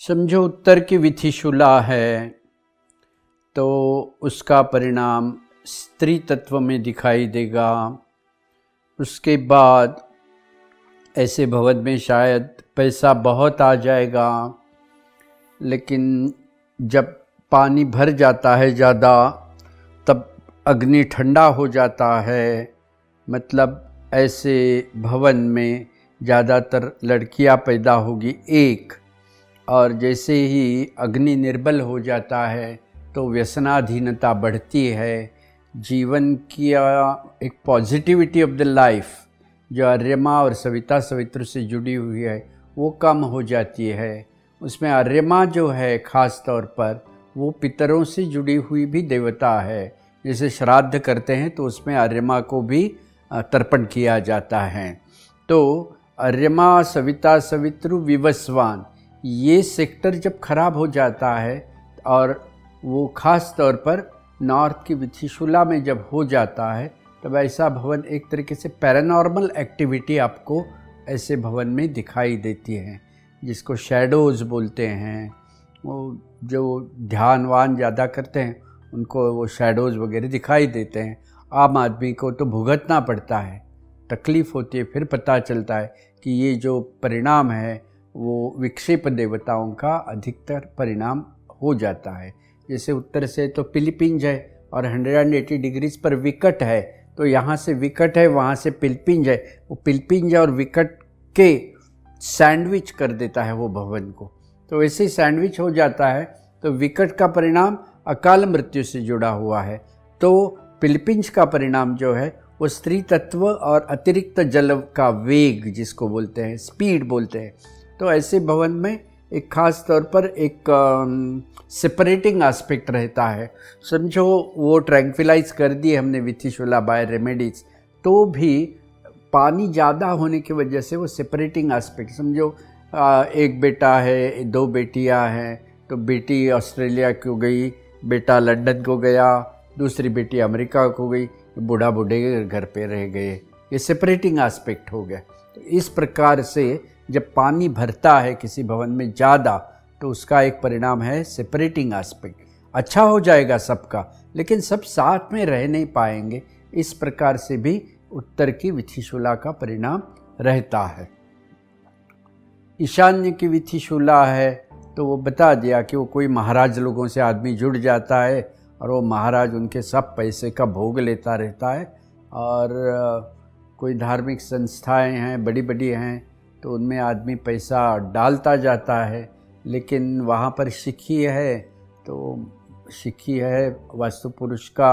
समझो उत्तर की विथिशूला है तो उसका परिणाम स्त्री तत्व में दिखाई देगा। उसके बाद ऐसे भवन में शायद पैसा बहुत आ जाएगा, लेकिन जब पानी भर जाता है ज़्यादा तब अग्नि ठंडा हो जाता है। मतलब ऐसे भवन में ज़्यादातर लड़कियां पैदा होगी एक, और जैसे ही अग्नि निर्बल हो जाता है तो व्यसनाधीनता बढ़ती है। जीवन की एक पॉजिटिविटी ऑफ द लाइफ जो आर्यमा और सविता सवित्र से जुड़ी हुई है वो कम हो जाती है। उसमें आर्यमा जो है ख़ास तौर पर वो पितरों से जुड़ी हुई भी देवता है। जैसे श्राद्ध करते हैं तो उसमें आर्यमा को भी तर्पण किया जाता है। तो आर्यमा सविता सवित्रु विवस्वान ये सेक्टर जब खराब हो जाता है और वो ख़ास तौर पर नॉर्थ की विथिशूला में जब हो जाता है तब ऐसा भवन एक तरीके से पैरानॉर्मल एक्टिविटी आपको ऐसे भवन में दिखाई देती है, जिसको शैडोज़ बोलते हैं। वो जो ध्यानवान ज़्यादा करते हैं उनको वो शैडोज़ वगैरह दिखाई देते हैं। आम आदमी को तो भुगतना पड़ता है, तकलीफ़ होती है, फिर पता चलता है कि ये जो परिणाम है वो विक्षेप देवताओं का अधिकतर परिणाम हो जाता है। जैसे उत्तर से तो पिलिपिंज है और 180 डिग्रीज पर विकट है, तो यहाँ से विकट है, वहाँ से पिलपिंज है। वो पिलपिंज और विकट के सैंडविच कर देता है वो भवन को, तो वैसे ही सैंडविच हो जाता है। तो विकट का परिणाम अकाल मृत्यु से जुड़ा हुआ है, तो पिलपिंज का परिणाम जो है वो स्त्री तत्व और अतिरिक्त जल का वेग जिसको बोलते हैं, स्पीड बोलते हैं। तो ऐसे भवन में एक ख़ास तौर पर एक सेपरेटिंग एस्पेक्ट रहता है। समझो वो ट्रैंक्विलाइज कर दिए हमने विथिशूला बाय रेमेडीज, तो भी पानी ज़्यादा होने की वजह से वो सेपरेटिंग एस्पेक्ट समझो। एक बेटा है, दो बेटियां हैं, तो बेटी ऑस्ट्रेलिया को गई, बेटा लंदन को गया, दूसरी बेटी अमेरिका को गई, बूढ़ा बूढ़े घर पे रह गए। ये सेपरेटिंग एस्पेक्ट हो गया। तो इस प्रकार से जब पानी भरता है किसी भवन में ज़्यादा तो उसका एक परिणाम है सेपरेटिंग एस्पेक्ट। अच्छा हो जाएगा सबका, लेकिन सब साथ में रह नहीं पाएंगे। इस प्रकार से भी उत्तर की विथिशूला का परिणाम रहता है। ईशान्य की विथिशूला है तो वो बता दिया कि वो कोई महाराज लोगों से आदमी जुड़ जाता है और वो महाराज उनके सब पैसे का भोग लेता रहता है। और कोई धार्मिक संस्थाएं हैं बड़ी बड़ी हैं तो उनमें आदमी पैसा डालता जाता है, लेकिन वहाँ पर शिखी है, तो शिखी है वास्तु पुरुष का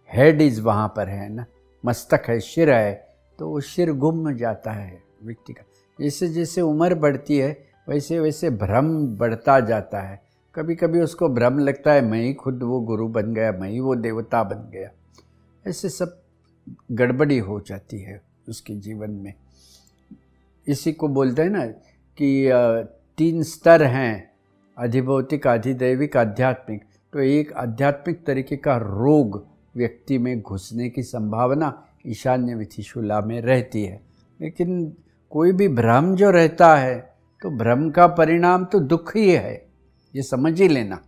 हेड इज़ वहाँ पर है ना, मस्तक है, सिर है, तो वो सिर गुम जाता है व्यक्ति का। जैसे जैसे उम्र बढ़ती है वैसे वैसे भ्रम बढ़ता जाता है। कभी कभी उसको भ्रम लगता है मैं ही खुद वो गुरु बन गया, मैं ही वो देवता बन गया। ऐसे सब गड़बड़ी हो जाती है उसके जीवन में। इसी को बोलते हैं ना कि 3 स्तर हैं, अधिभौतिक, अधिदैविक, आध्यात्मिक। तो एक आध्यात्मिक तरीके का रोग व्यक्ति में घुसने की संभावना ईशान्य विथिशूला में रहती है। लेकिन कोई भी भ्रम जो रहता है तो भ्रम का परिणाम तो दुख ही है, ये समझ ही लेना।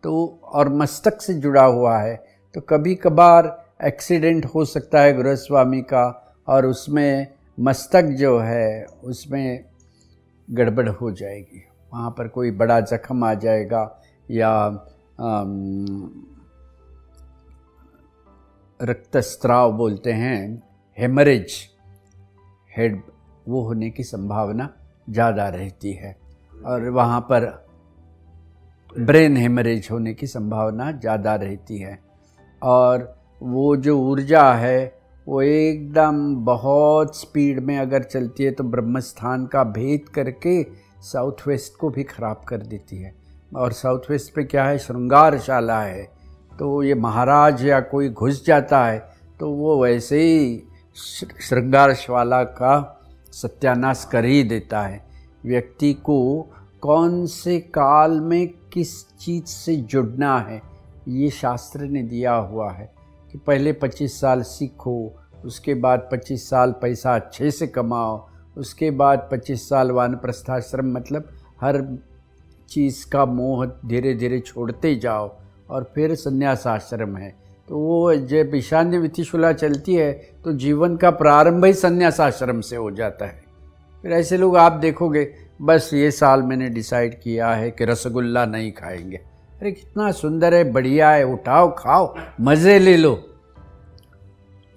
तो और मस्तक से जुड़ा हुआ है तो कभी कभार एक्सीडेंट हो सकता है गृहस्वामी का, और उसमें मस्तक जो है उसमें गड़बड़ हो जाएगी, वहाँ पर कोई बड़ा जख्म आ जाएगा या रक्तस्राव बोलते हैं, हेमरेज, हेड, वो होने की संभावना ज़्यादा रहती है। और वहाँ पर ब्रेन हेमरेज होने की संभावना ज़्यादा रहती है। और वो जो ऊर्जा है वो एकदम बहुत स्पीड में अगर चलती है तो ब्रह्मस्थान का भेद करके साउथ वेस्ट को भी ख़राब कर देती है। और साउथ वेस्ट पे क्या है, श्रृंगारशाला है, तो ये महाराज या कोई घुस जाता है तो वो वैसे ही श्रृंगारशाला का सत्यानाश कर ही देता है। व्यक्ति को कौन से काल में किस चीज़ से जुड़ना है ये शास्त्र ने दिया हुआ है कि पहले 25 साल सीखो, उसके बाद 25 साल पैसा अच्छे से कमाओ, उसके बाद 25 साल वानप्रस्थाश्रम मतलब हर चीज़ का मोह धीरे धीरे छोड़ते जाओ और फिर संन्यास आश्रम है। तो वो जब ईशान्य विथिशूला चलती है तो जीवन का प्रारंभ ही संन्यास आश्रम से हो जाता है। फिर ऐसे लोग आप देखोगे, बस ये साल मैंने डिसाइड किया है कि रसगुल्ला नहीं खाएंगे। अरे कितना सुंदर है, बढ़िया है, उठाओ खाओ, मज़े ले लो।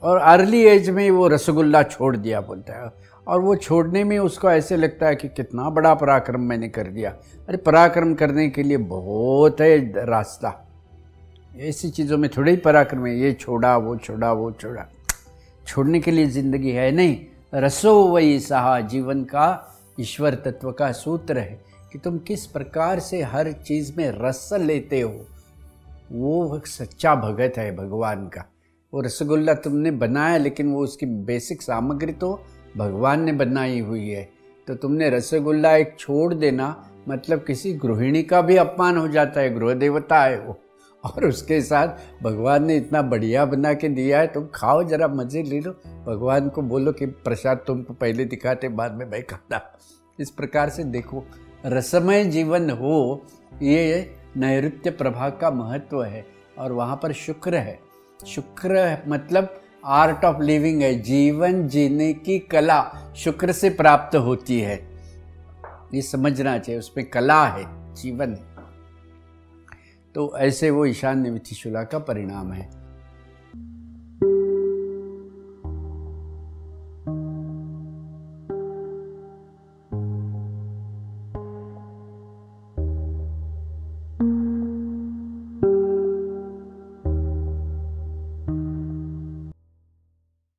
और अर्ली एज में वो रसगुल्ला छोड़ दिया बोलता है, और वो छोड़ने में उसको ऐसे लगता है कि कितना बड़ा पराक्रम मैंने कर दिया। अरे पराक्रम करने के लिए बहुत है रास्ता, ऐसी चीज़ों में थोड़े ही पराक्रम है, ये छोड़ा वो छोड़ा वो छोड़ा। छोड़ने के लिए ज़िंदगी है नहीं। रसो वही सहा, जीवन का ईश्वर तत्व का सूत्र है कि तुम किस प्रकार से हर चीज़ में रस लेते हो। वो सच्चा भगत है भगवान का। वो रसगुल्ला तुमने बनाया, लेकिन वो उसकी बेसिक सामग्री तो भगवान ने बनाई हुई है। तो तुमने रसगुल्ला एक छोड़ देना मतलब किसी गृहिणी का भी अपमान हो जाता है। गृह देवता है वो, और उसके साथ भगवान ने इतना बढ़िया बना के दिया है, तुम खाओ, जरा मज़े ले लो। भगवान को बोलो कि प्रसाद तुमको पहले दिखाते, बाद में मैं खाता। इस प्रकार से देखो, रसमय जीवन हो, ये नैऋत्य प्रभा का महत्व है। और वहाँ पर शुक्र है। शुक्र मतलब आर्ट ऑफ लिविंग है, जीवन जीने की कला शुक्र से प्राप्त होती है। ये समझना चाहिए, उसमें कला है, जीवन है। तो ऐसे वो ईशान्य विथिशूला का परिणाम है।